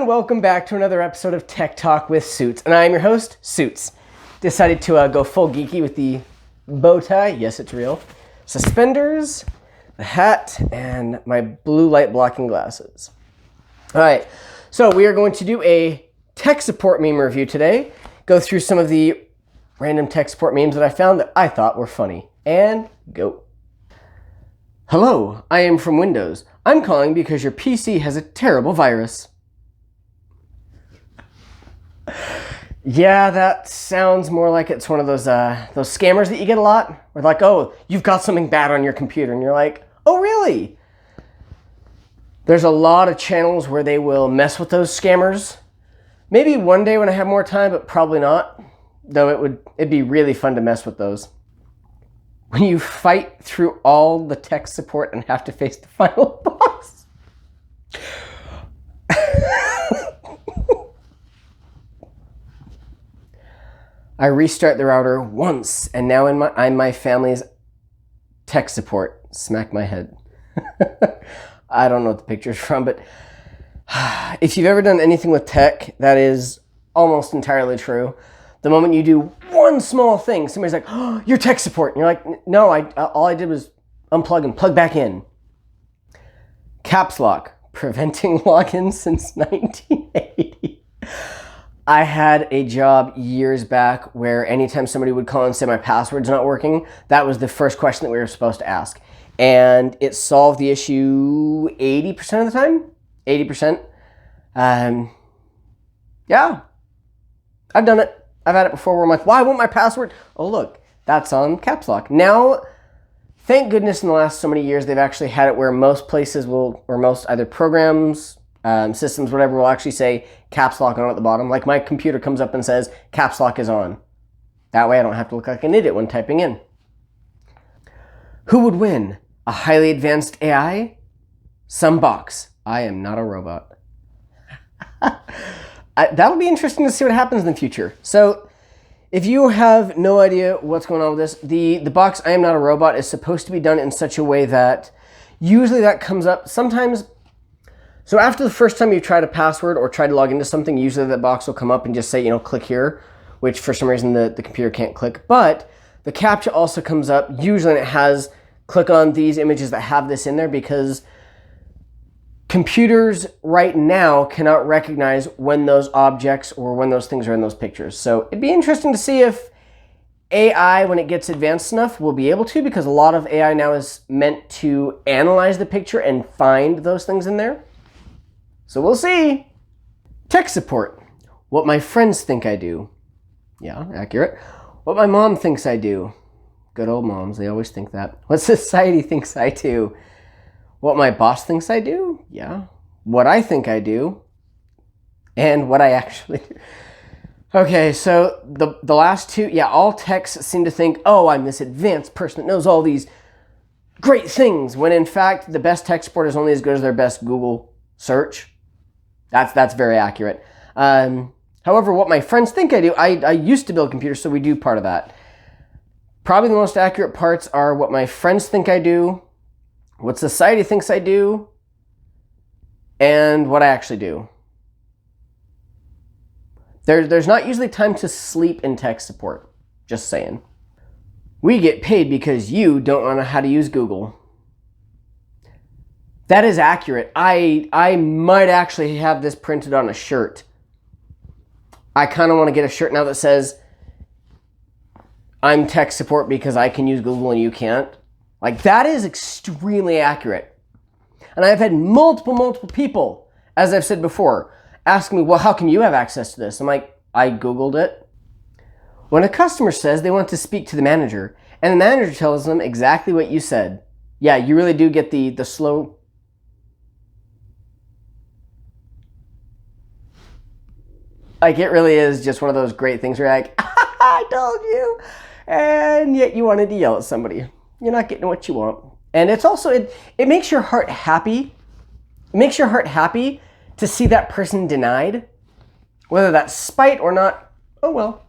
everyone, welcome back to another episode of Tech Talk with Suits, and I am your host, Suits. Decided to go full geeky with the bow tie, yes it's real, suspenders, the hat, and my blue light blocking glasses. Alright, so we are going to do a tech support meme review today, go through some of the random tech support memes that I found that I thought were funny, and go. Hello, I am from Windows. I'm calling because your PC has a terrible virus. Yeah, that sounds more like it's one of those scammers that you get a lot. Where like, oh, you've got something bad on your computer. And you're like, oh, really? There's a lot of channels where they will mess with those scammers. Maybe one day when I have more time, but probably not. Though it'd be really fun to mess with those. When you fight through all the tech support and have to face the final boss. I restart the router once, and now I'm my family's tech support. Smack my head. I don't know what the picture's from, but if you've ever done anything with tech, that is almost entirely true. The moment you do one small thing, somebody's like, oh, you're tech support. And you're like, no, all I did was unplug and plug back in. Caps lock, preventing logins since 1980. I had a job years back where anytime somebody would call and say my password's not working, that was the first question that we were supposed to ask. And it solved the issue 80% of the time. 80%. Yeah, I've done it. I've had it before where I'm like, why won't my password? Oh, look, that's on caps lock. Now, thank goodness in the last so many years, they've actually had it where most places will, or most either programs, systems, whatever, will actually say caps lock on at the bottom. Like my computer comes up and says caps lock is on. That way I don't have to look like an idiot when typing in. Who would win? A highly advanced AI? Some box. I am not a robot. That'll be interesting to see what happens in the future. So if you have no idea what's going on with this, the box I am not a robot is supposed to be done in such a way that usually that comes up sometimes. So after the first time you tried a password or try to log into something, usually that box will come up and just say, click here, which for some reason the computer can't click. But the CAPTCHA also comes up usually, and it has click on these images that have this in there because computers right now cannot recognize when those objects or when those things are in those pictures. So it'd be interesting to see if AI, when it gets advanced enough, will be able to, because a lot of AI now is meant to analyze the picture and find those things in there. So we'll see. Tech support. What my friends think I do. Yeah, accurate. What my mom thinks I do. Good old moms, they always think that. What society thinks I do. What my boss thinks I do? Yeah. What I think I do. And what I actually do. Okay, so the last two, yeah, all techs seem to think, oh, I'm this advanced person that knows all these great things, when in fact, the best tech support is only as good as their best Google search. That's very accurate. However, what my friends think I do, I used to build computers, so we do part of that. Probably the most accurate parts are what my friends think I do, what society thinks I do, and what I actually do. There's not usually time to sleep in tech support. Just saying. We get paid because you don't know how to use Google. That is accurate. I might actually have this printed on a shirt. I kind of want to get a shirt now that says, I'm tech support because I can use Google and you can't. Like, that is extremely accurate. And I've had multiple people, as I've said before, ask me, well, how come you have access to this? I'm like, I Googled it. When a customer says they want to speak to the manager, and the manager tells them exactly what you said, yeah, you really do get the slow... Like, it really is just one of those great things where you're like, I told you, and yet you wanted to yell at somebody. You're not getting what you want. And it's also, it makes your heart happy. It makes your heart happy to see that person denied. Whether that's spite or not, oh well.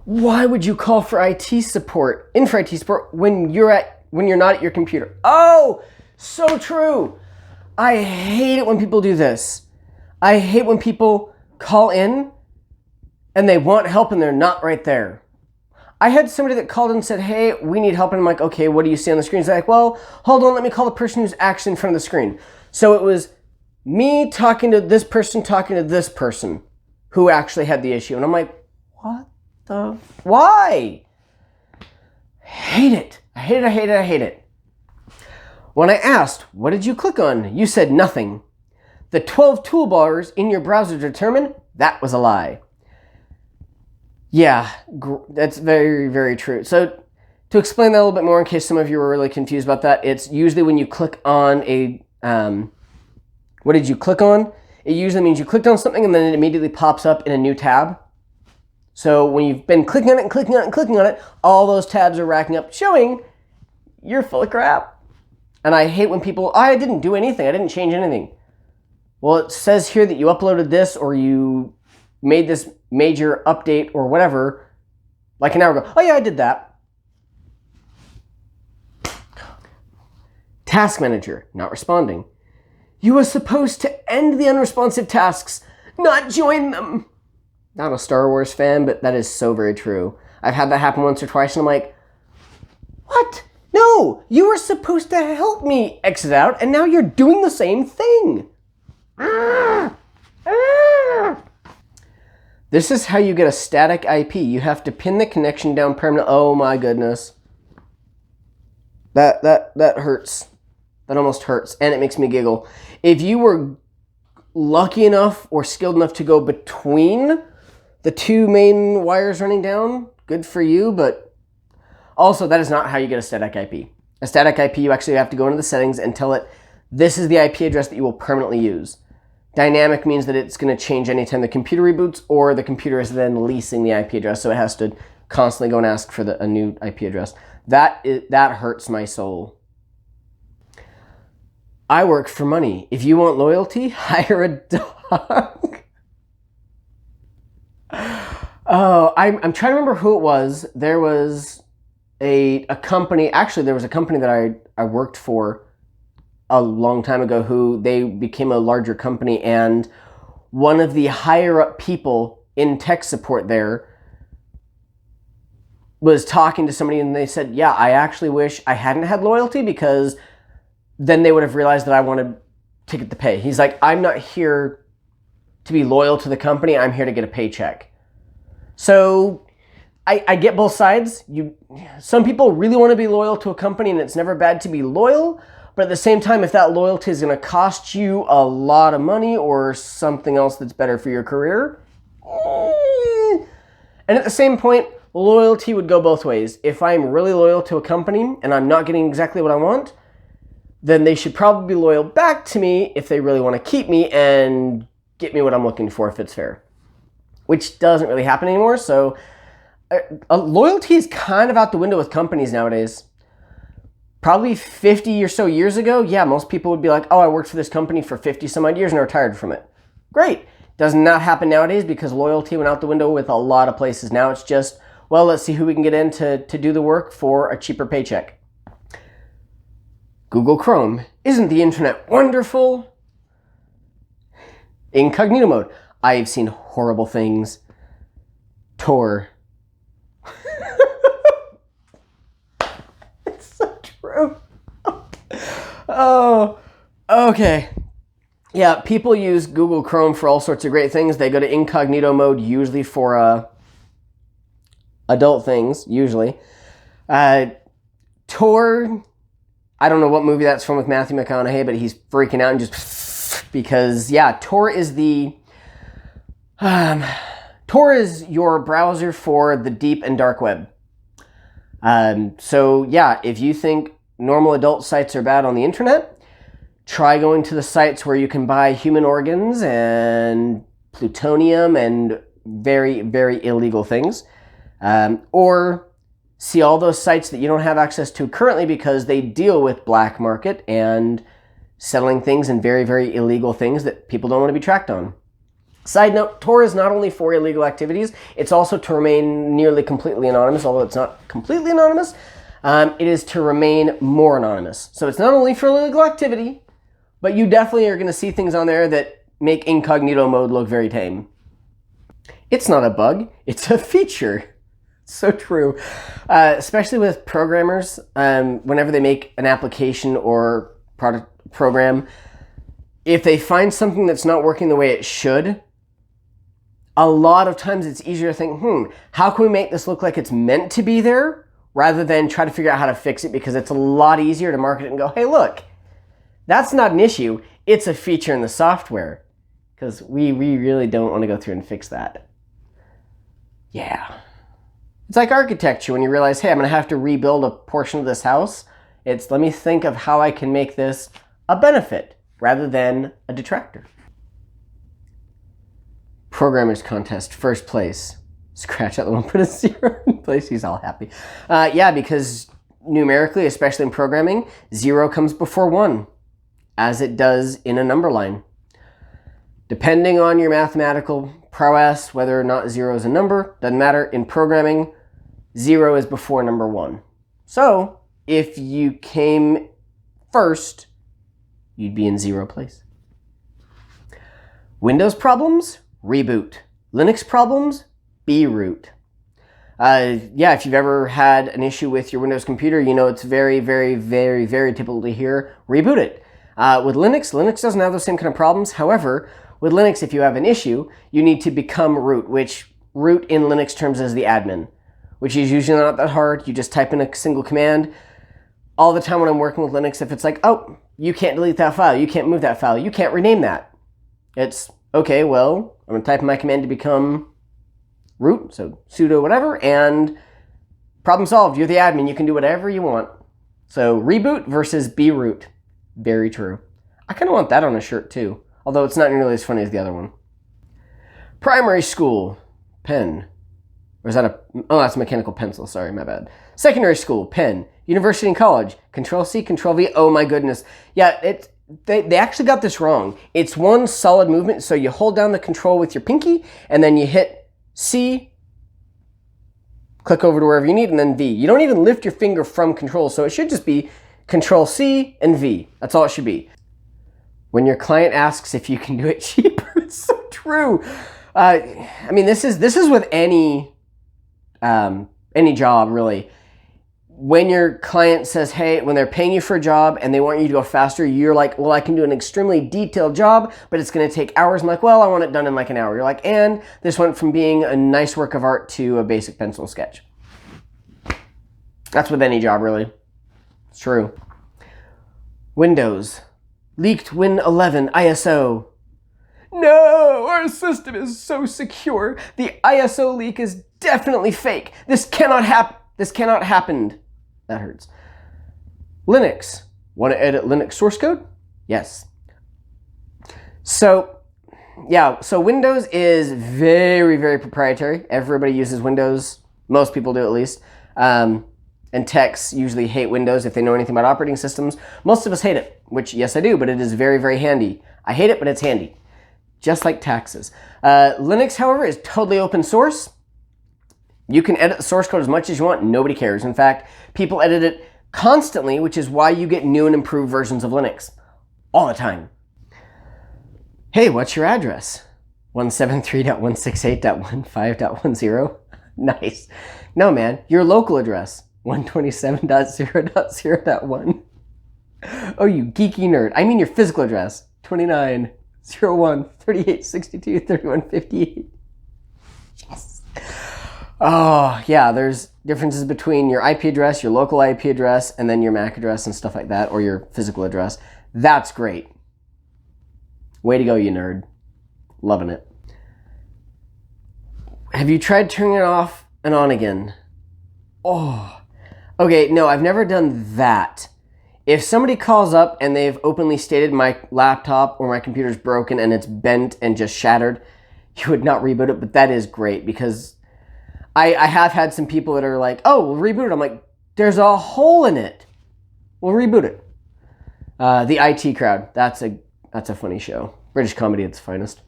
Why would you call for IT support, for IT support, when you're not at your computer? Oh, so true. I hate it when people do this. I hate when people call in and they want help and they're not right there. I had somebody that called and said, hey, we need help. And I'm like, okay, what do you see on the screen? He's like, well, hold on, let me call the person who's actually in front of the screen. So it was me talking to this person who actually had the issue. And I'm like, what the, why? Hate it. I hate it. When I asked, what did you click on? You said nothing. The 12 toolbars in your browser determined that was a lie. Yeah, that's very, very true. So to explain that a little bit more in case some of you were really confused about that, it's usually when you click on a, what did you click on? It usually means you clicked on something and then it immediately pops up in a new tab. So when you've been clicking on it and clicking on it and clicking on it, all those tabs are racking up, showing you're full of crap. And I hate when people, I didn't do anything, I didn't change anything. Well, it says here that you uploaded this or you made this major update or whatever, like an hour ago. Oh yeah, I did that. Task manager, not responding. You were supposed to end the unresponsive tasks, not join them. Not a Star Wars fan, but that is so very true. I've had that happen once or twice and I'm like, what? No, you were supposed to help me exit out and now you're doing the same thing. This is how you get a static IP. You have to pin the connection down permanently. Oh my goodness. That hurts. That almost hurts. And it makes me giggle. If you were lucky enough or skilled enough to go between the two main wires running down, good for you. But also, that is not how you get a static IP. A static IP, you actually have to go into the settings and tell it, this is the IP address that you will permanently use. Dynamic means that it's going to change anytime the computer reboots or the computer is then leasing the IP address, so it has to constantly go and ask for a new IP address. That hurts my soul. I work for money. If you want loyalty, hire a dog. Oh, I'm trying to remember who it was. There was a company, actually there was a company that I worked for a long time ago who they became a larger company, and one of the higher up people in tech support there was talking to somebody and they said, yeah, I actually wish I hadn't had loyalty because then they would have realized that I wanted to get the pay. He's like, I'm not here to be loyal to the company. I'm here to get a paycheck. So I get both sides. Some people really want to be loyal to a company and it's never bad to be loyal. But at the same time, if that loyalty is going to cost you a lot of money or something else that's better for your career, and at the same point, loyalty would go both ways. If I'm really loyal to a company and I'm not getting exactly what I want, then they should probably be loyal back to me if they really want to keep me and get me what I'm looking for if it's fair. Which doesn't really happen anymore, so loyalty is kind of out the window with companies nowadays. Probably 50 or so years ago, yeah, most people would be like, oh, I worked for this company for 50 some odd years and I retired from it. Great. Does not happen nowadays because loyalty went out the window with a lot of places. Now it's just, well, let's see who we can get in to do the work for a cheaper paycheck. Google Chrome. Isn't the internet wonderful? Incognito mode. I've seen horrible things. Tor. Oh, okay. Yeah, people use Google Chrome for all sorts of great things. They go to incognito mode usually for adult things, usually. Tor, I don't know what movie that's from with Matthew McConaughey, but he's freaking out and just because, yeah, Tor is Tor is your browser for the deep and dark web. So yeah, if you think normal adult sites are bad on the internet, try going to the sites where you can buy human organs and plutonium and very, very illegal things. Or see all those sites that you don't have access to currently because they deal with black market and selling things and very, very illegal things that people don't want to be tracked on. Side note, Tor is not only for illegal activities, it's also to remain nearly completely anonymous, although it's not completely anonymous. It is to remain more anonymous. So it's not only for illegal activity, but you definitely are going to see things on there that make incognito mode look very tame. It's not a bug, it's a feature. So true. Especially with programmers, whenever they make an application or product program, if they find something that's not working the way it should, a lot of times it's easier to think, how can we make this look like it's meant to be there, rather than try to figure out how to fix it, because it's a lot easier to market it and go, hey, look, that's not an issue, it's a feature in the software. Because we really don't want to go through and fix that. Yeah. It's like architecture when you realize, hey, I'm going to have to rebuild a portion of this house. It's let me think of how I can make this a benefit rather than a detractor. Programmers contest, first place. Scratch out the one, put a 0 in place. He's all happy. Yeah, because numerically, especially in programming, 0 comes before 1, as it does in a number line. Depending on your mathematical prowess, whether or not 0 is a number, doesn't matter. In programming, 0 is before number 1. So if you came first, you'd be in 0 place. Windows problems, reboot. Linux problems, B-root. Yeah, if you've ever had an issue with your Windows computer, you know it's very, very, very, very typical to hear reboot it. With Linux doesn't have those same kind of problems. However, with Linux, if you have an issue, you need to become root, which root in Linux terms is the admin, which is usually not that hard. You just type in a single command. All the time when I'm working with Linux, if it's like, oh, you can't delete that file, you can't move that file, you can't rename that. It's, okay, well, I'm going to type in my command to become root, so sudo whatever, and problem solved. You're the admin, you can do whatever you want. So reboot versus B-root. Very true. I kind of want that on a shirt too, although it's not nearly as funny as the other one. Primary school, pen. Or is that a, oh, that's a mechanical pencil, sorry, my bad. Secondary school, pen. University and college, Control-C, Control-V, oh my goodness. Yeah, they actually got this wrong. It's one solid movement, so you hold down the control with your pinky, and then you hit C, click over to wherever you need, and then V. You don't even lift your finger from control, so it should just be Control-C and V. That's all it should be. When your client asks if you can do it cheaper, it's so true. I mean, this is with any job, really. When your client says, hey, when they're paying you for a job and they want you to go faster, you're like, well, I can do an extremely detailed job, but it's going to take hours. I'm like, well, I want it done in like an hour. You're like, and this went from being a nice work of art to a basic pencil sketch. That's with any job, really. It's true. Windows. Leaked Win 11 ISO. No, our system is so secure. The ISO leak is definitely fake. This cannot happen. That hurts. Linux. Want to edit Linux source code? Yes. So, yeah, so Windows is very, very proprietary. Everybody uses Windows. Most people do, at least. And techs usually hate Windows if they know anything about operating systems. Most of us hate it, which, yes, I do, but it is very, very handy. I hate it, but it's handy. Just like taxes. Linux, however, is totally open source. You can edit the source code as much as you want. Nobody cares. In fact, people edit it constantly, which is why you get new and improved versions of Linux. All the time. Hey, what's your address? 173.168.15.10? Nice. No, man. Your local address. 127.0.0.1. Oh, you geeky nerd. I mean your physical address. 29.01.38.62.31.58. Yes. Oh, yeah, there's differences between your IP address, your local IP address, and then your MAC address and stuff like that, or your physical address. That's great. Way to go, you nerd. Loving it. Have you tried turning it off and on again? Oh. Okay, no, I've never done that. If somebody calls up and they've openly stated my laptop or my computer's broken and it's bent and just shattered, you would not reboot it, but that is great because I have had some people that are like, oh, we'll reboot it. I'm like, there's a hole in it. We'll reboot it. The IT crowd, that's a funny show. British comedy at its finest.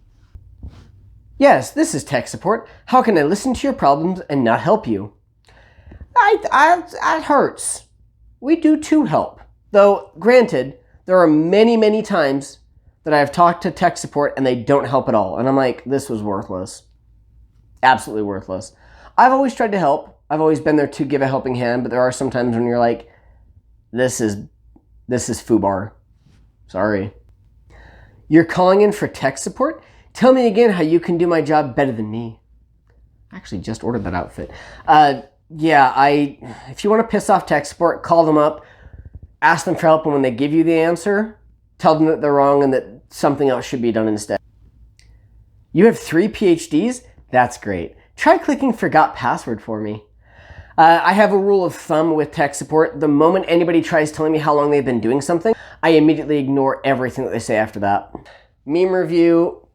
Yes, this is tech support. How can I listen to your problems and not help you? That hurts. We do too help. Though, granted, there are many, many times that I've talked to tech support and they don't help at all. And I'm like, this was worthless. Absolutely worthless. I've always tried to help. I've always been there to give a helping hand, but there are some times when you're like, this is FUBAR. Sorry. You're calling in for tech support? Tell me again how you can do my job better than me. I actually just ordered that outfit. If you want to piss off tech support, call them up, ask them for help, and when they give you the answer, tell them that they're wrong and that something else should be done instead. You have 3 PhDs? That's great. Try clicking forgot password for me. I have a rule of thumb with tech support. The moment anybody tries telling me how long they've been doing something, I immediately ignore everything that they say after that. Meme review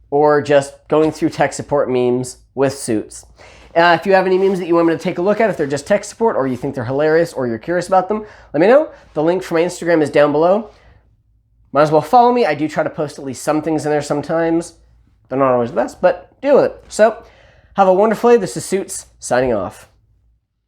or just going through tech support memes with suits. If you have any memes that you want me to take a look at, if they're just tech support or you think they're hilarious or you're curious about them, let me know. The link for my Instagram is down below. Might as well follow me. I do try to post at least some things in there sometimes. They're not always the best, but deal with it. So, have a wonderful day. This is Suits, signing off.